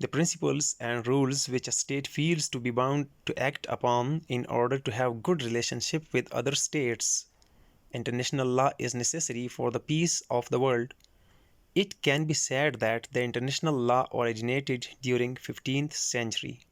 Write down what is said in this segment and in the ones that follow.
the principles and rules which a state feels to be bound to act upon in order to have good relationship with other states. International law is necessary for the peace of the world. It can be said that the international law originated during 15th century.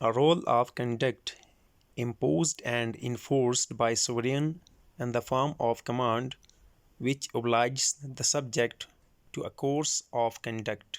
A role of conduct imposed and enforced by sovereign in the form of command which obliges the subject to a course of conduct.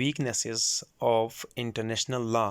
weaknesses of international law.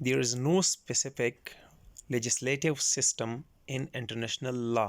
there is no specific legislative system in international law.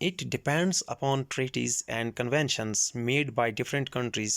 It depends upon treaties and conventions made by different countries.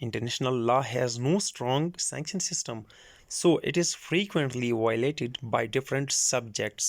International law has no strong sanction system, so it is frequently violated by different subjects.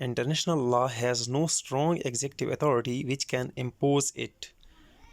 International law has no strong executive authority which can impose it.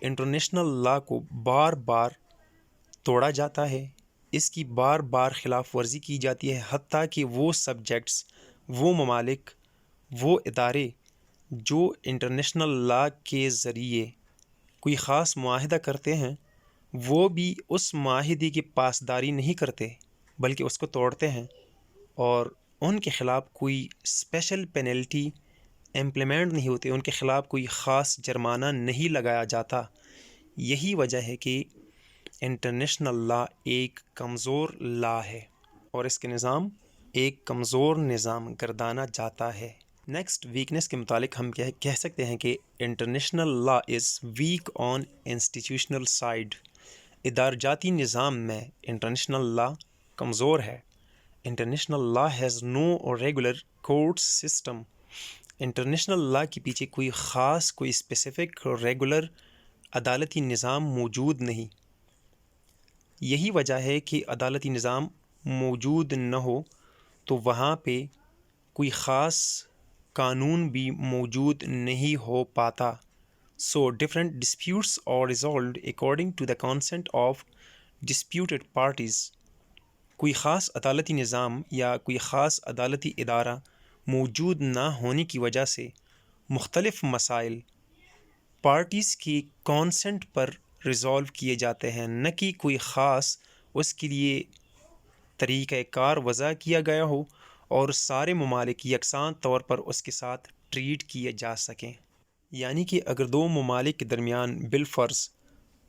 International law کو بار بار توڑا جاتا ہے، اس کی بار بار خلاف ورزی کی جاتی ہے، حتیٰ کہ وہ سبجیکٹس، وہ ممالک، وہ ادارے جو انٹرنیشنل لا کے ذریعے کوئی خاص معاہدہ کرتے ہیں، وہ بھی اس معاہدے کی پاسداری نہیں کرتے بلکہ اس کو توڑتے ہیں، اور ان کے خلاف کوئی اسپیشل پینلٹی امپلیمنٹ نہیں ہوتی، ان کے خلاف کوئی خاص جرمانہ نہیں لگایا جاتا۔ یہی وجہ ہے کہ انٹرنیشنل لا ایک کمزور لا ہے اور اس کے نظام ایک کمزور نظام گردانا جاتا ہے۔ نیکسٹ ویکنس کے متعلق ہم کہہ سکتے ہیں کہ international law is weak on institutional side. ادارجاتی نظام میں انٹرنیشنل لا کمزور ہے۔ International law has no regular court system. International law کے پیچھے کوئی خاص، کوئی اسپیسیفک ریگولر عدالتی نظام موجود نہیں۔ یہی وجہ ہے کہ عدالتی نظام موجود نہ ہو تو وہاں پہ کوئی خاص قانون بھی موجود نہیں ہو پاتا۔ So different disputes are resolved according to the consent of disputed parties۔ کوئی خاص عدالتی نظام یا کوئی خاص عدالتی ادارہ موجود نہ ہونے کی وجہ سے مختلف مسائل پارٹیز کی کانسنٹ پر ریزالو کیے جاتے ہیں، نہ کہ کوئی خاص اس کے لیے طریقہ کار وضع کیا گیا ہو اور سارے ممالک یکساں طور پر اس کے ساتھ ٹریٹ کیے جا سکیں۔ یعنی کہ اگر دو ممالک کے درمیان بالفرض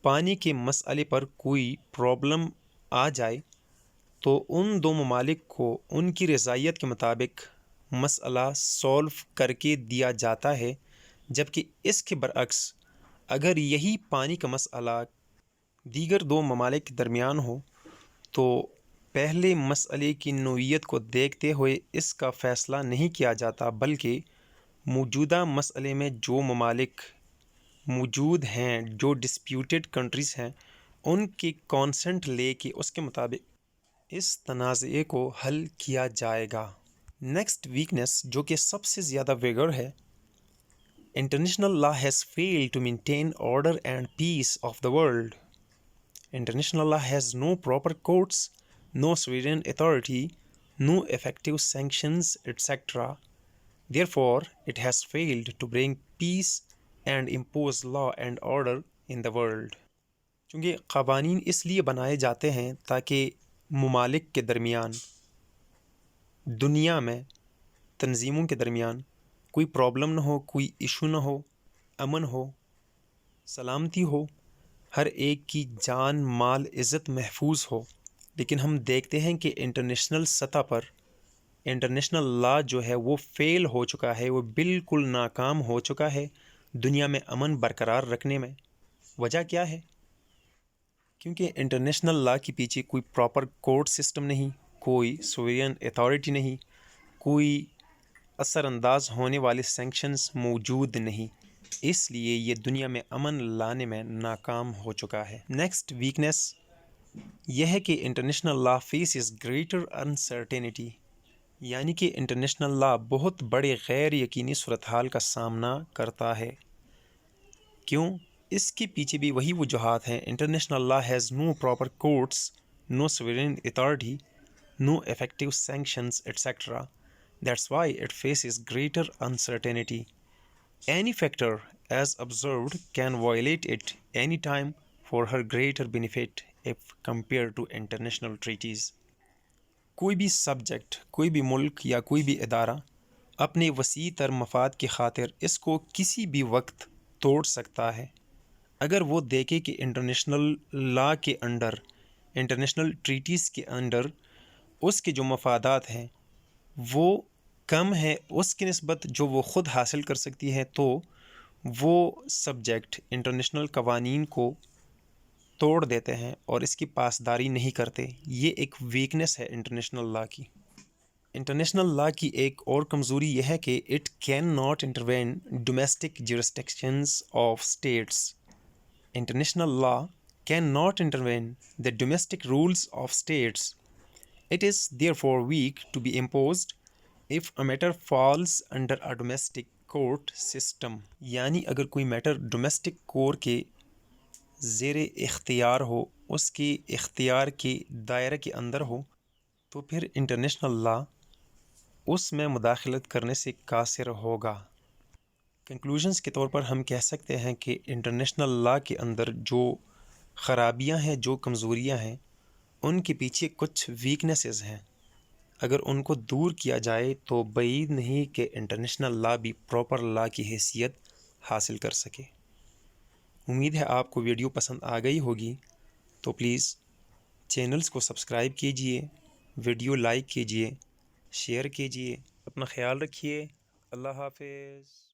پانی کے مسئلے پر کوئی پرابلم آ جائے تو ان دو ممالک کو ان کی رضائیت کے مطابق مسئلہ سولو کر کے دیا جاتا ہے، جبکہ اس کے برعکس اگر یہی پانی کا مسئلہ دیگر دو ممالک کے درمیان ہو تو پہلے مسئلے کی نوعیت کو دیکھتے ہوئے اس کا فیصلہ نہیں کیا جاتا، بلکہ موجودہ مسئلے میں جو ممالک موجود ہیں، جو ڈسپیوٹیڈ کنٹریز ہیں، ان کی کانسنٹ لے کے اس کے مطابق اس تنازعے کو حل کیا جائے گا۔ نیکسٹ ویکنس جو کہ سب سے زیادہ ویگر ہے، international law has failed to maintain order and peace of the world. International law has no proper courts, no sovereign authority, no effective sanctions, etc. Therefore, it has failed to bring peace and impose law and order in the world۔ چونکہ قوانین اس لیے بنائے جاتے ہیں تاکہ ممالک کے درمیان، دنیا میں تنظیموں کے درمیان کوئی پرابلم نہ ہو، کوئی ایشو نہ ہو، امن ہو، سلامتی ہو، ہر ایک کی جان، مال، عزت محفوظ ہو۔ لیکن ہم دیکھتے ہیں کہ انٹرنیشنل سطح پر انٹرنیشنل لا جو ہے وہ فیل ہو چکا ہے، وہ بالکل ناکام ہو چکا ہے دنیا میں امن برقرار رکھنے میں۔ وجہ کیا ہے؟ کیونکہ انٹرنیشنل لا کے پیچھے کوئی پراپر کورٹ سسٹم نہیں، کوئی سوورین اتھارٹی نہیں، کوئی اثر انداز ہونے والے سینکشنز موجود نہیں، اس لیے یہ دنیا میں امن لانے میں ناکام ہو چکا ہے۔ نیکسٹ ویکنس یہ ہے کہ انٹرنیشنل لا فیسز گریٹر انسرٹینٹی، یعنی کہ انٹرنیشنل لا بہت بڑے غیر یقینی صورتحال کا سامنا کرتا ہے۔ کیوں؟ اس کے پیچھے بھی وہی وجوہات ہیں۔ International law has no proper courts, no sovereign authority, no effective sanctions etcetera. That's why it faces greater uncertainty. Any factor, as observed, can violate it any time for her greater benefit if compared to international treaties۔ کوئی بھی subject, کوئی بھی ملک یا کوئی بھی ادارہ اپنے وسیع تر مفاد کی خاطر اس کو کسی بھی وقت توڑ سکتا ہے۔ اگر وہ دیکھے کہ انٹرنیشنل لا کے انڈر، انٹرنیشنل ٹریٹیز کے انڈر اس کے جو مفادات ہیں وہ کم ہے اس کی نسبت جو وہ خود حاصل کر سکتی ہے، تو وہ سبجیکٹ انٹرنیشنل قوانین کو توڑ دیتے ہیں اور اس کی پاسداری نہیں کرتے۔ یہ ایک ویکنس ہے انٹرنیشنل لا کی۔ انٹرنیشنل لا کی ایک اور کمزوری یہ ہے کہ it can not intervene domestic jurisdictions of states. International law can not intervene the domestic rules of states. It is therefore weak to be imposed if a matter falls under a domestic court system۔ یعنی اگر کوئی metre domestic کور کے زیر اختیار ہو، اس کی اختیار کے دائرے کے اندر ہو، تو پھر انٹرنیشنل لا اس میں مداخلت کرنے سے قاصر ہوگا۔ کنکلوژنس کے طور پر ہم کہہ سکتے ہیں کہ انٹرنیشنل لا کے اندر جو خرابیاں ہیں، جو کمزوریاں ہیں، ان کے پیچھے کچھ ویکنیسز ہیں۔ اگر ان کو دور کیا جائے تو بعید نہیں کہ انٹرنیشنل لا بھی پراپر لا کی حیثیت حاصل کر سکے۔ امید ہے آپ کو ویڈیو پسند آ گئی ہوگی، تو پلیز چینلز کو سبسکرائب کیجئے، ویڈیو لائک کیجئے، شیئر کیجئے۔ اپنا خیال رکھیے۔ اللہ حافظ۔